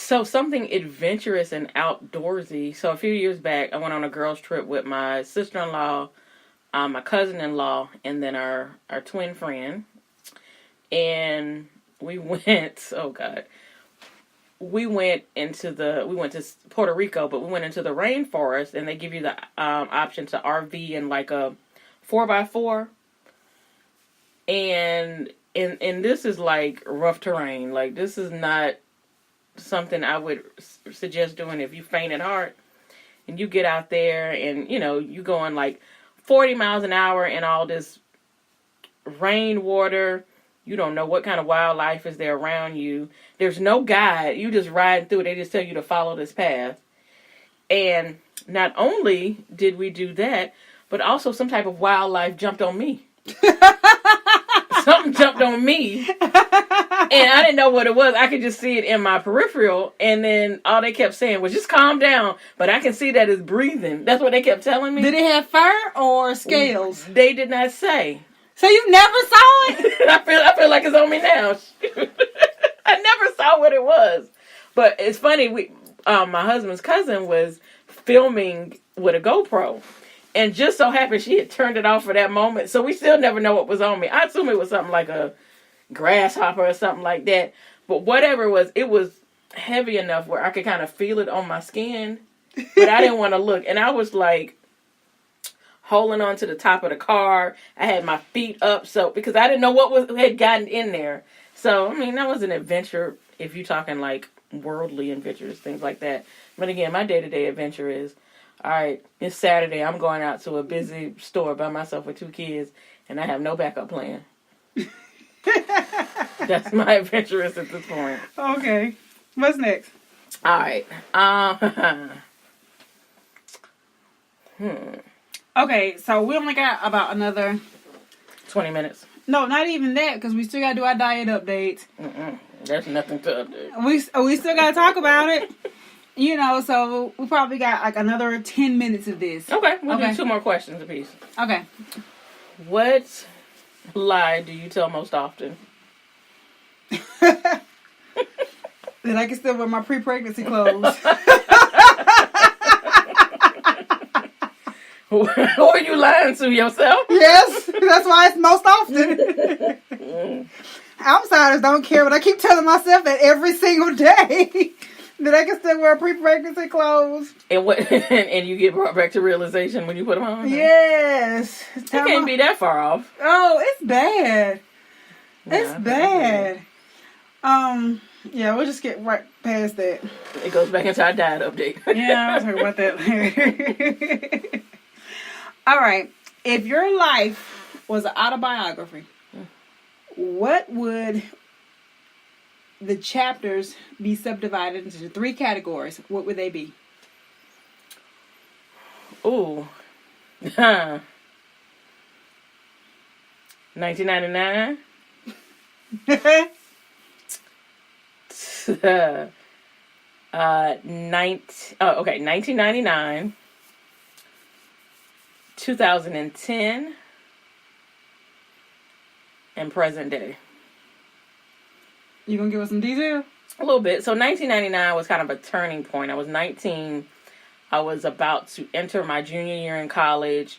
So something adventurous and outdoorsy. So a few years back, I went on a girls' trip with my sister-in-law, my cousin-in-law, and then our twin friend. And we went, oh God, we went to Puerto Rico, but we went into the rainforest, and they give you the option to RV in like a 4x4. And this is like rough terrain. Like, this is not something I would suggest doing if you faint at heart. And you get out there and, you going like 40 miles an hour in all this rainwater. You don't know what kind of wildlife is there around you. There's no guide. You just riding through it. They just tell you to follow this path. And not only did we do that, but also some type of wildlife jumped on me. Something jumped on me. And I didn't know what it was. I could just see it in my peripheral. And then all they kept saying was, just calm down. But I can see that it's breathing. That's what they kept telling me. Did it have fur or scales? They did not say. So you never saw it? I feel like it's on me now. I never saw what it was. But it's funny. My husband's cousin was filming with a GoPro. And just so happened she had turned it off for that moment. So we still never know what was on me. I assume it was something like a grasshopper or something like that. But whatever it was heavy enough where I could kind of feel it on my skin. But I didn't want to look. And I was like holding on to the top of the car. I had my feet up because I didn't know what had gotten in there. So, I mean, that was an adventure if you're talking like worldly adventures, things like that. But again, my day-to-day adventure is, all right, it's Saturday. I'm going out to a busy store by myself with 2 kids, and I have no backup plan. That's my adventurous at this point. Okay. What's next? All right. Okay, so we only got about another 20 minutes. No, not even that, because we still got to do our diet updates. There's nothing to update. We still got to talk about it. So we probably got like another 10 minutes of this. Okay, we'll do 2 more questions apiece. Okay. What lie do you tell most often? That I can still wear my pre-pregnancy clothes. Who are you lying to, yourself? Yes, that's why it's most often. Outsiders don't care, but I keep telling myself that every single day. That I can still wear pre-pregnancy clothes. And you get brought back to realization when you put them on? Yes. It can't be that far off. Oh, it's bad. It's bad. Yeah, we'll just get right past that. It goes back into our diet update. Yeah, I'll talk about that later. All right. If your life was an autobiography, what would the chapters be subdivided into 3 categories? What would they be? Ooh. 1999. 1999. 2010. And present day. You gonna give us some detail? A little bit. So 1999 was kind of a turning point. I was 19. I was about to enter my junior year in college.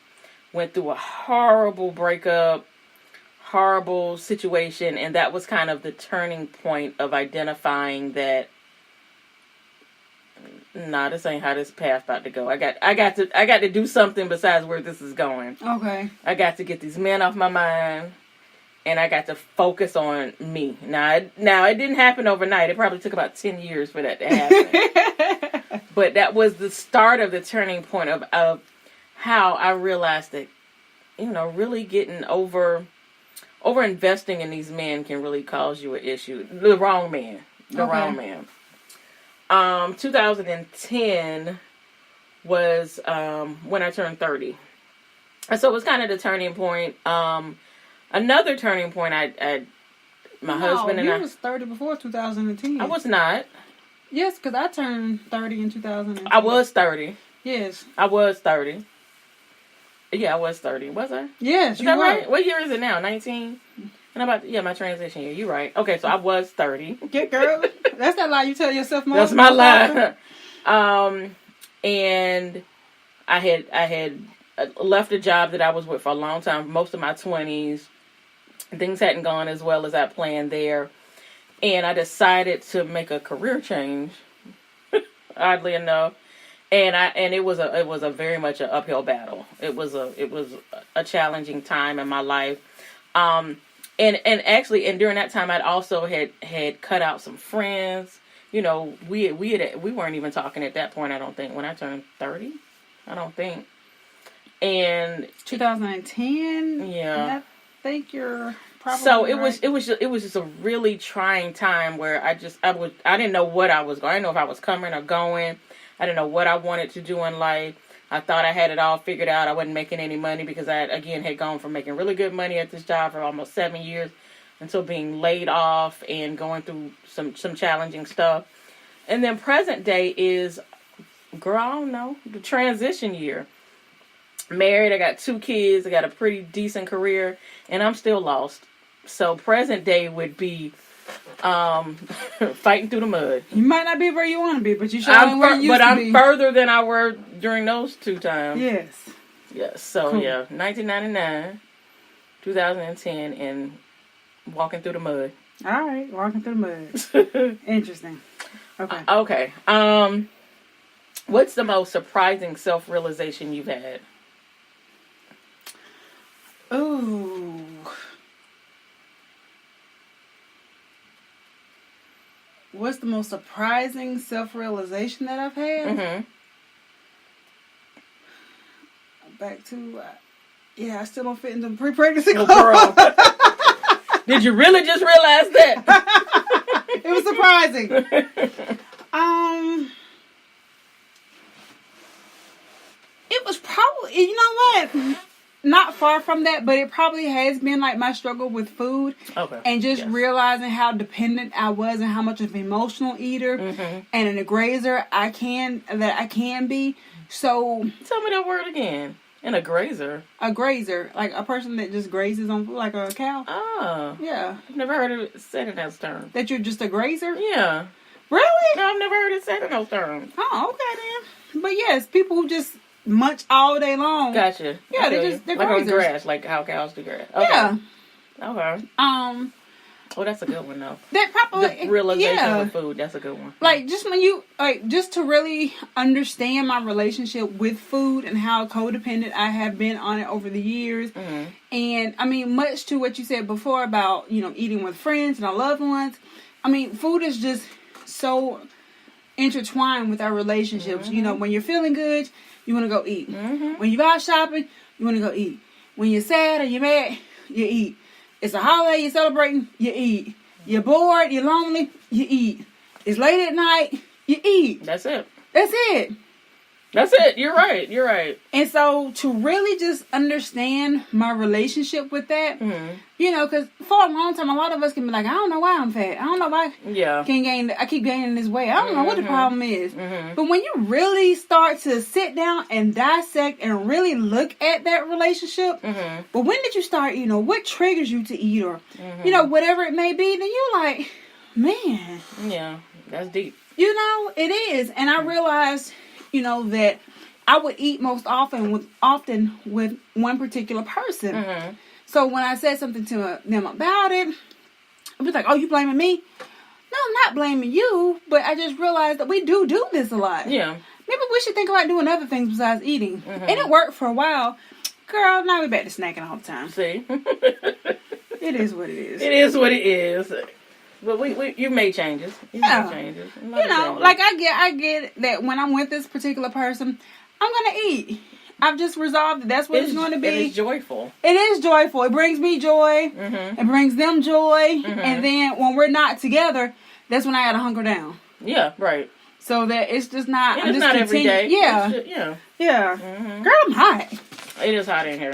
Went through a horrible breakup, horrible situation, and that was kind of the turning point of identifying that, nah, this ain't how this path about to go. I got to do something besides where this is going. Okay. I got to get these men off my mind. And I got to focus on me. Now, it didn't happen overnight. It probably took about 10 years for that to happen. But that was the start of the turning point of how I realized that, really getting over investing in these men can really cause you an issue. The wrong man. Wrong man. 2010 was when I turned 30. And so it was kind of the turning point. Another turning point, my husband and I... you was 30 before 2010. I was not. Yes, because I turned 30 in 2010. I was 30. Yes. I was 30. Yeah, I was 30. Was I? Yes, is that right? What year is it now? 19? And about my transition year. You're right. Okay, so I was 30. Get girl. That's that lie you tell yourself. That's my lie. And I had left a job that I was with for a long time, most of my 20s. Things hadn't gone as well as I planned there, and I decided to make a career change. Oddly enough, and it was a very much an uphill battle. It was a challenging time in my life. And actually, and during that time, I'd also had cut out some friends. You know, we weren't even talking at that point. I don't think when I turned 30. I don't think. And 2010. Yeah, I think you're probably. So right. it was just a really trying time where I didn't know what I was going. I didn't know if I was coming or going. I didn't know what I wanted to do in life. I thought I had it all figured out. I wasn't making any money because I, again, had gone from making really good money at this job for almost 7 years until being laid off and going through some challenging stuff. And then present day is, girl, I don't know, the transition year. Married, I got 2 kids, I got a pretty decent career, and I'm still lost. So present day would be fighting through the mud. You might not be where you want to be, but you sure ain't where you used to be. I'm further than I were during those 2 times. Yes. Yes. So cool. Yeah, 1999, 2010, and walking through the mud. All right, walking through the mud. Interesting. Okay. Okay. What's the most surprising self-realization you've had? Ooh. What's the most surprising self-realization that I've had? Mm-hmm. Back to, I still don't fit into the pre-pregnancy clothes. Girl. Did you really just realize that? It was surprising. It was probably, you know what? Not far from that, but it probably has been like my struggle with food. Okay. And just realizing how dependent I was and how much of an emotional eater and a grazer I can be. So tell me that word again. And a grazer. A grazer, like a person that just grazes on food, like a cow. Oh. Yeah. I've never heard it said in those terms. That you're just a grazer? Yeah. Really? No, I've never heard it said in those terms. Oh, okay then. But yes, people who just munch all day long. Gotcha. Yeah, they're like grazers. on grass, like how cows do grass. Okay. Yeah. Okay. Oh, that's a good one though. That probably the realization of food. That's a good one. Like just when you just to really understand my relationship with food and how codependent I have been on it over the years. Mm-hmm. And I mean, much to what you said before about eating with friends and our loved ones. I mean, food is just so intertwined with our relationships. Mm-hmm. When you're feeling good, you want to go eat. Mm-hmm. When you're out shopping, you want to go eat. When you're sad or you're mad, you eat. It's a holiday, you're celebrating, you eat. You're bored, you're lonely, you eat. It's late at night, you eat. That's it. That's it. That's it. You're right. You're right. And so to really just understand my relationship with that, because for a long time, a lot of us can be like, I don't know why I'm fat. I don't know why I keep gaining this weight. I don't know what the problem is. Mm-hmm. But when you really start to sit down and dissect and really look at that relationship, but when did you start, what triggers you to eat or, whatever it may be, then you're like, man. Yeah, that's deep. It is. And I realized, that I would eat most often with one particular person. Mm-hmm. So when I said something to them about it, it was like, oh, you blaming me? No, I'm not blaming you, but I just realized that we do this a lot. Yeah. Maybe we should think about doing other things besides eating. And it worked for a while. Girl, now we're back to snacking all the time. See? It is what it is. It is what it is. But you made changes. You made changes. Like I get that when I'm with this particular person, I'm gonna eat. I've just resolved that that's what it's going to be. It is joyful. It is joyful. It brings me joy. It brings them joy. And then when we're not together, that's when I gotta hunker down. Yeah, right. So that it's just not. It's not every day. Yeah. Yeah. Girl, I'm hot. It is hot in here.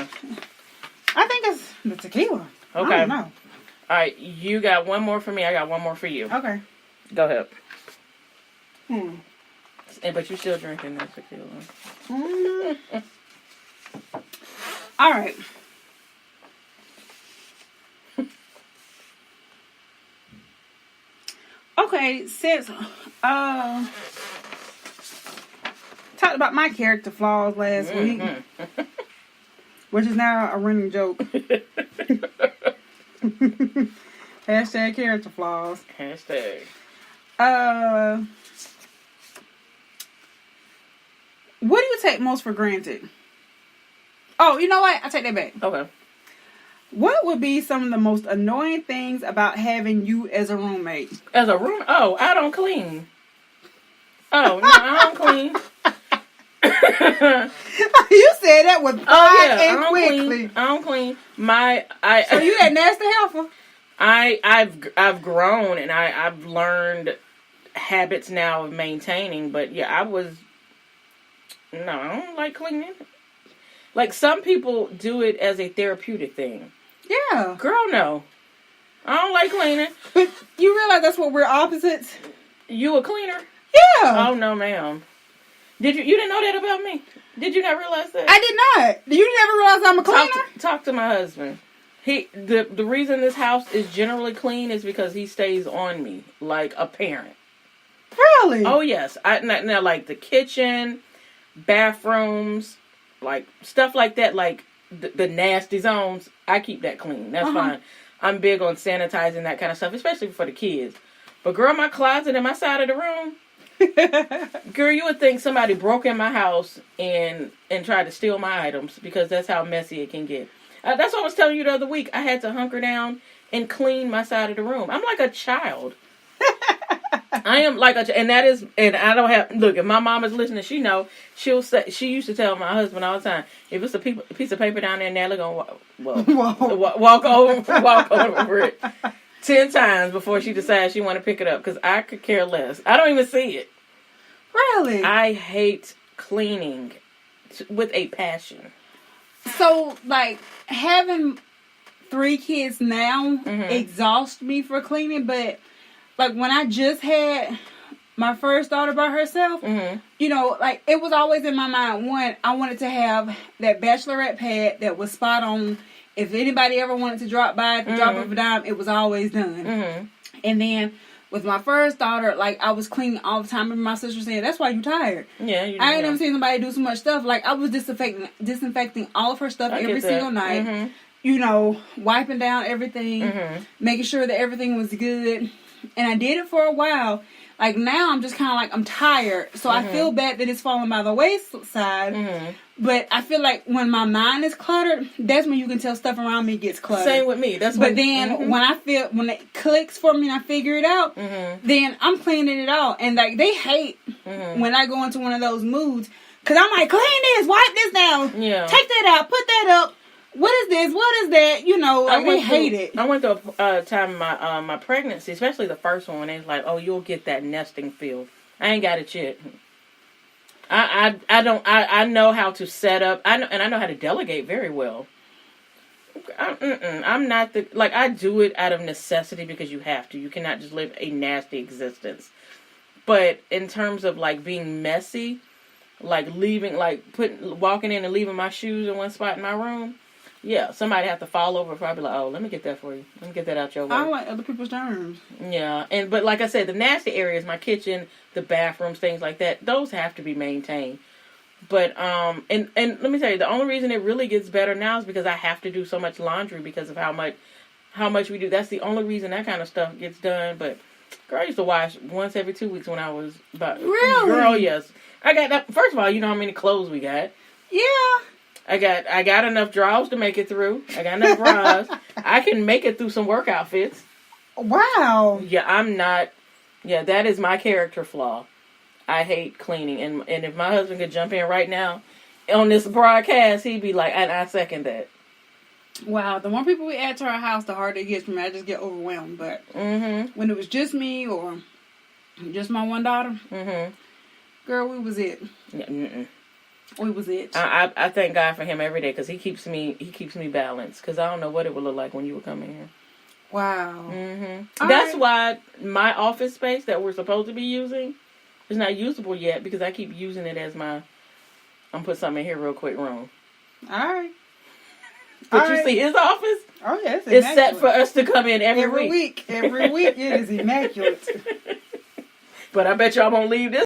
I think it's the tequila. Okay. I don't know. All right, you got one more for me. I got one more for you. Okay. Go ahead. But you're still drinking that tequila. All right. Okay, since talked about my character flaws last week, which is now a running joke. Hashtag character flaws. Hashtag. What do you take most for granted? Oh, you know what? I take that back. Okay. What would be some of the most annoying things about having you as a roommate? As a room? Oh, I don't clean. Oh, no, I don't clean. You said that with pride and quickly. Clean. I don't clean. So you that nasty helper? I've grown and I've learned habits now of maintaining, but yeah, I don't like cleaning. Like some people do it as a therapeutic thing. Yeah. Girl, no. I don't like cleaning. But you realize that's what we're opposites? You a cleaner? Yeah. Oh no, ma'am. You didn't know that about me? Did you not realize that? I did not. You never realized I'm a cleaner? Talk to my husband. The reason this house is generally clean is because he stays on me like a parent. Really? Oh yes. Now like the kitchen, bathrooms, like stuff like that, like the nasty zones, I keep that clean. That's fine. I'm big on sanitizing that kind of stuff, especially for the kids. But girl, my closet and my side of the room, girl, you would think somebody broke in my house and tried to steal my items because that's how messy it can get. That's what I was telling you the other week. I had to hunker down and clean my side of the room. I'm like a child. I am like and I don't have, look, if my mom is listening, she used to tell my husband all the time, if it's a piece of paper down there, Natalie gonna walk over it 10 times before she decides she want to pick it up, because I could care less. I don't even see it. Really? I hate cleaning with a passion. So, like, having 3 kids now exhausts me for cleaning, but like when I just had my first daughter by herself, you know, like it was always in my mind, one, I wanted to have that bachelorette pad that was spot on. If anybody ever wanted to drop by, drop of a dime, it was always done. And then with my first daughter, like I was cleaning all the time. And my sister said, "That's why you tired." Yeah, I ain't never seen somebody do so much stuff. Like I was disinfecting all of her stuff every single night. You know, wiping down everything, making sure that everything was good. And I did it for a while. Like now I'm just kind of like, I'm tired. So I feel bad that it's falling by the wayside. But I feel like when my mind is cluttered, that's when you can tell stuff around me gets cluttered. Same with me. But then when it clicks for me and I figure it out, then I'm cleaning it out. And like they hate when I go into one of those moods. Because I'm like, clean this, wipe this down. Yeah. Take that out, put that up. What is this? What is that? You know, like they hate it. I went through a time in my pregnancy, especially the first one, when they was like, "Oh, you'll get that nesting feel." I ain't got it yet. I know how to set up. I know how to delegate very well. I'm not I do it out of necessity because you have to. You cannot just live a nasty existence. But in terms of like being messy, like walking in and leaving my shoes in one spot in my room. Yeah, somebody have to fall over before I be like, "Oh, let me get that for you. Let me get that out your way." I don't like other people's germs. Yeah, but like I said, the nasty areas, my kitchen, the bathrooms, things like that, those have to be maintained. But and let me tell you, the only reason it really gets better now is because I have to do so much laundry because of how much we do. That's the only reason that kind of stuff gets done. But girl, I used to wash once every 2 weeks when I was about. Really? Girl, yes. I got that. First of all, you know how many clothes we got. Yeah. I got enough drawers to make it through. I got enough bras. I can make it through some work outfits. Wow. Yeah, that is my character flaw. I hate cleaning. And if my husband could jump in right now on this broadcast, he'd be like, I second that. Wow, the more people we add to our house, the harder it gets for me. I just get overwhelmed. But when it was just me or just my one daughter, girl, we was it. Yeah, we was it. I thank God for him every day because he keeps me balanced. Because I don't know what it would look like when you would come in here. Wow. That's why my office space that we're supposed to be using is not usable yet because I keep using it as my. I'm put something in here real quick room. All right. But you see his office? Oh yes, it's set for us to come in every week. Every week it is immaculate. But I bet y'all won't leave this